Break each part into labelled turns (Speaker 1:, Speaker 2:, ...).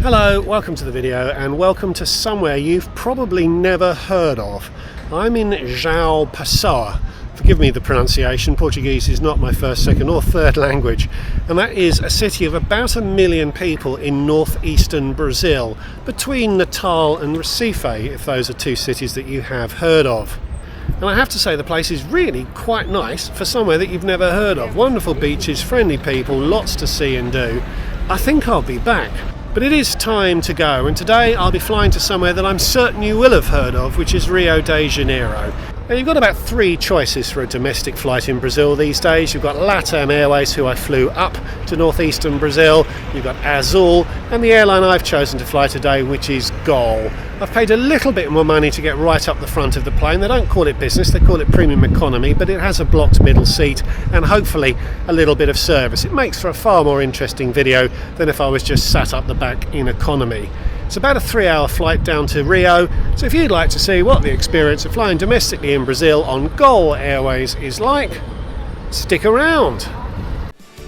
Speaker 1: Hello, welcome to the video and welcome to somewhere you've probably never heard of. I'm in Joao Pessoa. Forgive me the pronunciation, Portuguese is not my first, second or third language, and that is a city of about 1 million people in northeastern Brazil, between Natal and Recife, if those are two cities that you have heard of. And I have to say the place is really quite nice for somewhere that you've never heard of. Wonderful beaches, friendly people, lots to see and do. I think I'll be back. But it is time to go, and today I'll be flying to somewhere that I'm certain you will have heard of, which is Rio de Janeiro. Now you've got about 3 choices for a domestic flight in Brazil these days. You've got LATAM Airways, who I flew up to northeastern Brazil. You've got Azul, and the airline I've chosen to fly today, which is Gol. I've paid a little bit more money to get right up the front of the plane. They don't call it business, they call it premium economy, but it has a blocked middle seat and hopefully a little bit of service. It makes for a far more interesting video than if I was just sat up the back in economy. It's about a 3-hour flight down to Rio, so if you'd like to see what the experience of flying domestically in Brazil on Gol Airways is like, stick around.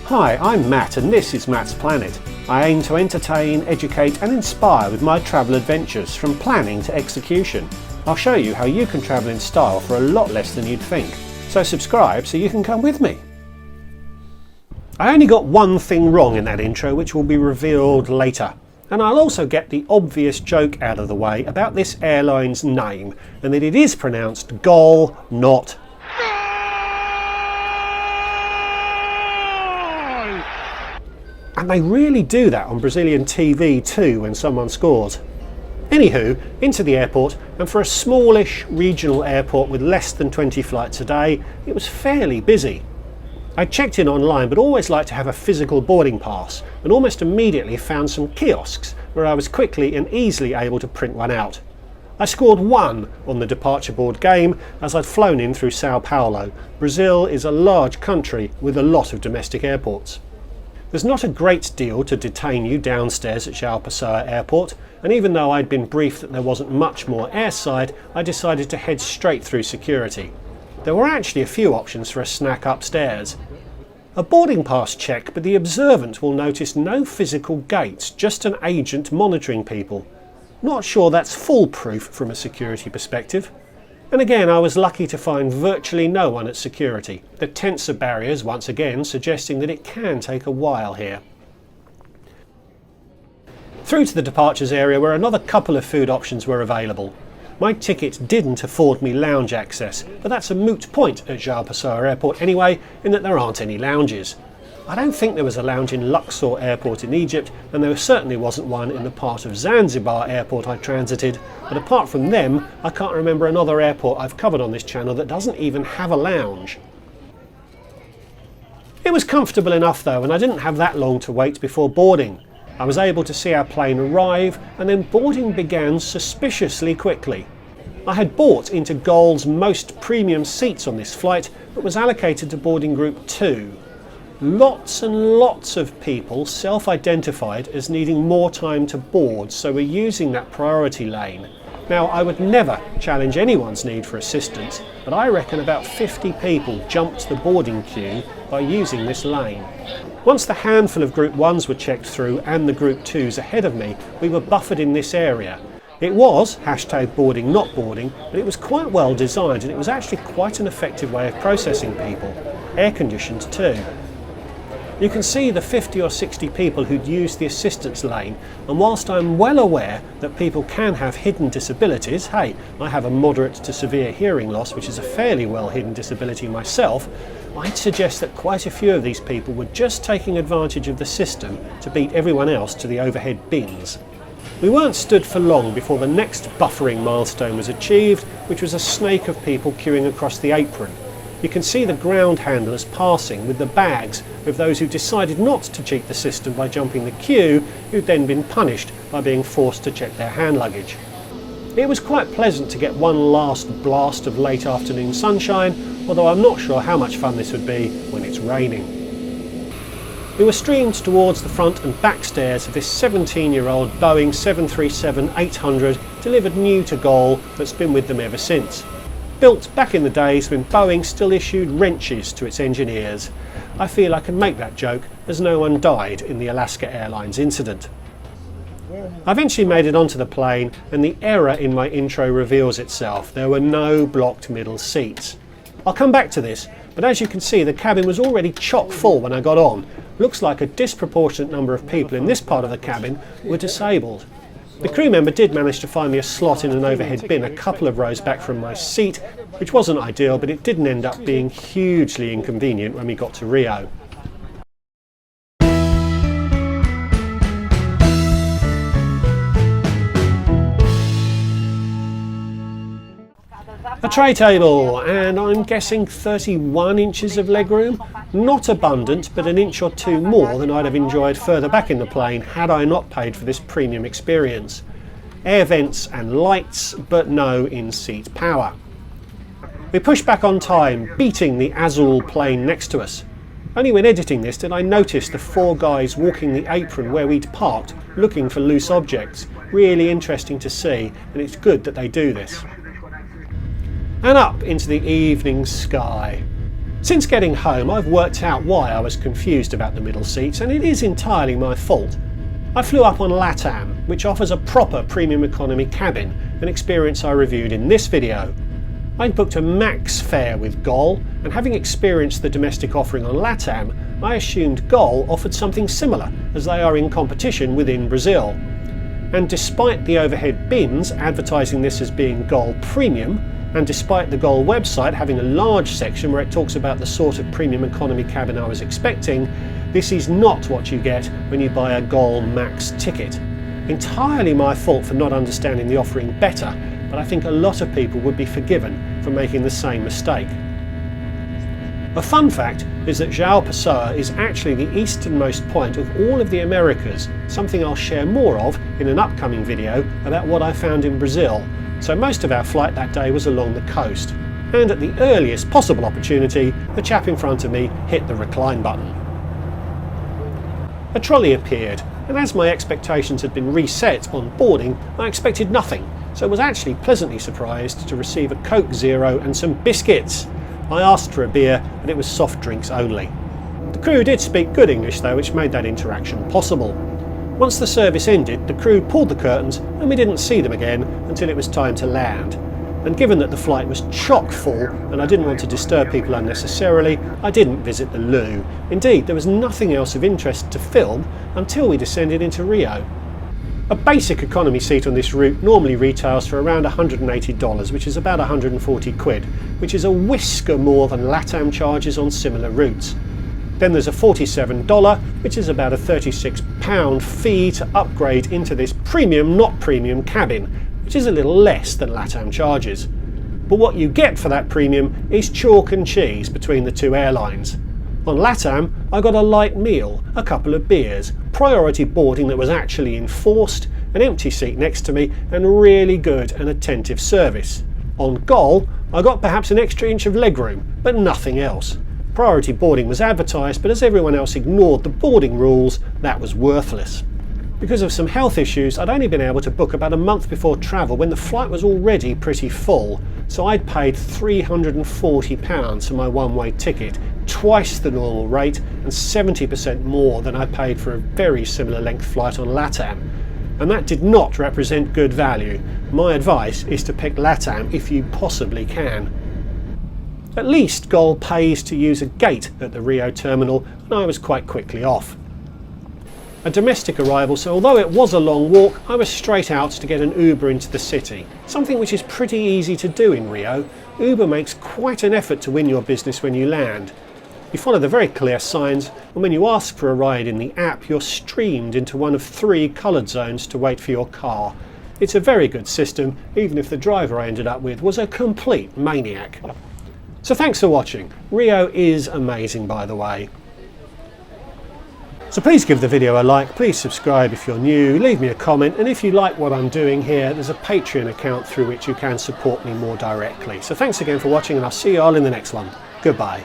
Speaker 1: Hi, I'm Matt and this is Matt's Planet. I aim to entertain, educate and inspire with my travel adventures from planning to execution. I'll show you how you can travel in style for a lot less than you'd think. So subscribe so you can come with me. I only got one thing wrong in that intro, which will be revealed later. And I'll also get the obvious joke out of the way about this airline's name, and that it is pronounced Gol, not. And they really do that on Brazilian TV too when someone scores. Anywho, into the airport, and for a smallish regional airport with less than 20 flights a day, it was fairly busy. I checked in online, but always like to have a physical boarding pass, and almost immediately found some kiosks where I was quickly and easily able to print one out. I scored 1 on the departure board game as I'd flown in through Sao Paulo. Brazil is a large country with a lot of domestic airports. There's not a great deal to detain you downstairs at Joao Pessoa Airport, and even though I'd been briefed that there wasn't much more airside, I decided to head straight through security. There were actually a few options for a snack upstairs. A boarding pass check, but the observant will notice no physical gates, just an agent monitoring people. Not sure that's foolproof from a security perspective. And again, I was lucky to find virtually no one at security. The tents are barriers, once again, suggesting that it can take a while here. Through to the departures area where another couple of food options were available. My ticket didn't afford me lounge access, but that's a moot point at Joao Pessoa Airport anyway, in that there aren't any lounges. I don't think there was a lounge in Luxor Airport in Egypt, and there certainly wasn't one in the part of Zanzibar Airport I transited, but apart from them, I can't remember another airport I've covered on this channel that doesn't even have a lounge. It was comfortable enough though, and I didn't have that long to wait before boarding. I was able to see our plane arrive, and then boarding began suspiciously quickly. I had bought into Gol's most premium seats on this flight, but was allocated to boarding group 2. Lots and lots of people self-identified as needing more time to board, so we're using that priority lane. Now, I would never challenge anyone's need for assistance, but I reckon about 50 people jumped the boarding queue by using this lane. Once the handful of Group 1s were checked through and the Group 2s ahead of me, we were buffered in this area. It was #boarding not boarding, but it was quite well designed and it was actually quite an effective way of processing people. Air conditioned too. You can see the 50 or 60 people who'd used the assistance lane, and whilst I'm well aware that people can have hidden disabilities, hey, I have a moderate to severe hearing loss, which is a fairly well hidden disability myself, I'd suggest that quite a few of these people were just taking advantage of the system to beat everyone else to the overhead bins. We weren't stood for long before the next buffering milestone was achieved, which was a snake of people queuing across the apron. You can see the ground handlers passing with the bags of those who decided not to cheat the system by jumping the queue, who'd then been punished by being forced to check their hand luggage. It was quite pleasant to get one last blast of late afternoon sunshine, although I'm not sure how much fun this would be when it's raining. We were streamed towards the front and back stairs of this 17-year-old Boeing 737-800 delivered new to Gol that's been with them ever since. Built back in the days when Boeing still issued wrenches to its engineers. I feel I can make that joke as no one died in the Alaska Airlines incident. I eventually made it onto the plane and the error in my intro reveals itself. There were no blocked middle seats. I'll come back to this, but as you can see the cabin was already chock full when I got on. Looks like a disproportionate number of people in this part of the cabin were disabled. The crew member did manage to find me a slot in an overhead bin a couple of rows back from my seat, which wasn't ideal, but it didn't end up being hugely inconvenient when we got to Rio. A tray table, and I'm guessing 31 inches of legroom. Not abundant, but an inch or two more than I'd have enjoyed further back in the plane had I not paid for this premium experience. Air vents and lights, but no in-seat power. We pushed back on time, beating the Azul plane next to us. Only when editing this did I notice the 4 guys walking the apron where we'd parked, looking for loose objects. Really interesting to see, and it's good that they do this. And up into the evening sky. Since getting home, I've worked out why I was confused about the middle seats, and it is entirely my fault. I flew up on LATAM, which offers a proper premium economy cabin, an experience I reviewed in this video. I'd booked a max fare with Gol, and having experienced the domestic offering on LATAM, I assumed Gol offered something similar, as they are in competition within Brazil. And despite the overhead bins advertising this as being Gol Premium, and despite the Gol website having a large section where it talks about the sort of premium economy cabin I was expecting, this is not what you get when you buy a Gol Max ticket. Entirely my fault for not understanding the offering better, but I think a lot of people would be forgiven for making the same mistake. A fun fact is that Joao Pessoa is actually the easternmost point of all of the Americas, something I'll share more of in an upcoming video about what I found in Brazil. So most of our flight that day was along the coast, and at the earliest possible opportunity, the chap in front of me hit the recline button. A trolley appeared, and as my expectations had been reset on boarding, I expected nothing, so was actually pleasantly surprised to receive a Coke Zero and some biscuits. I asked for a beer, and it was soft drinks only. The crew did speak good English though, which made that interaction possible. Once the service ended, the crew pulled the curtains and we didn't see them again until it was time to land. And given that the flight was chock full and I didn't want to disturb people unnecessarily, I didn't visit the loo. Indeed, there was nothing else of interest to film until we descended into Rio. A basic economy seat on this route normally retails for around $180, which is about 140 quid, which is a whisker more than LATAM charges on similar routes. Then there's a $47, which is about a £36 fee to upgrade into this premium, not premium cabin, which is a little less than LATAM charges. But what you get for that premium is chalk and cheese between the two airlines. On LATAM, I got a light meal, a couple of beers, priority boarding that was actually enforced, an empty seat next to me, and really good and attentive service. On Gol, I got perhaps an extra inch of legroom, but nothing else. Priority boarding was advertised, but as everyone else ignored the boarding rules, that was worthless. Because of some health issues, I'd only been able to book about a month before travel when the flight was already pretty full, so I'd paid £340 for my one-way ticket, twice the normal rate and 70% more than I paid for a very similar length flight on LATAM. And that did not represent good value. My advice is to pick LATAM if you possibly can. At least Gol pays to use a gate at the Rio terminal, and I was quite quickly off. A domestic arrival, so although it was a long walk, I was straight out to get an Uber into the city, something which is pretty easy to do in Rio. Uber makes quite an effort to win your business when you land. You follow the very clear signs, and when you ask for a ride in the app, you're streamed into one of 3 coloured zones to wait for your car. It's a very good system, even if the driver I ended up with was a complete maniac. So thanks for watching. Rio is amazing, by the way. So please give the video a like, please subscribe if you're new, leave me a comment, and if you like what I'm doing here, there's a Patreon account through which you can support me more directly. So thanks again for watching, and I'll see you all in the next one. Goodbye.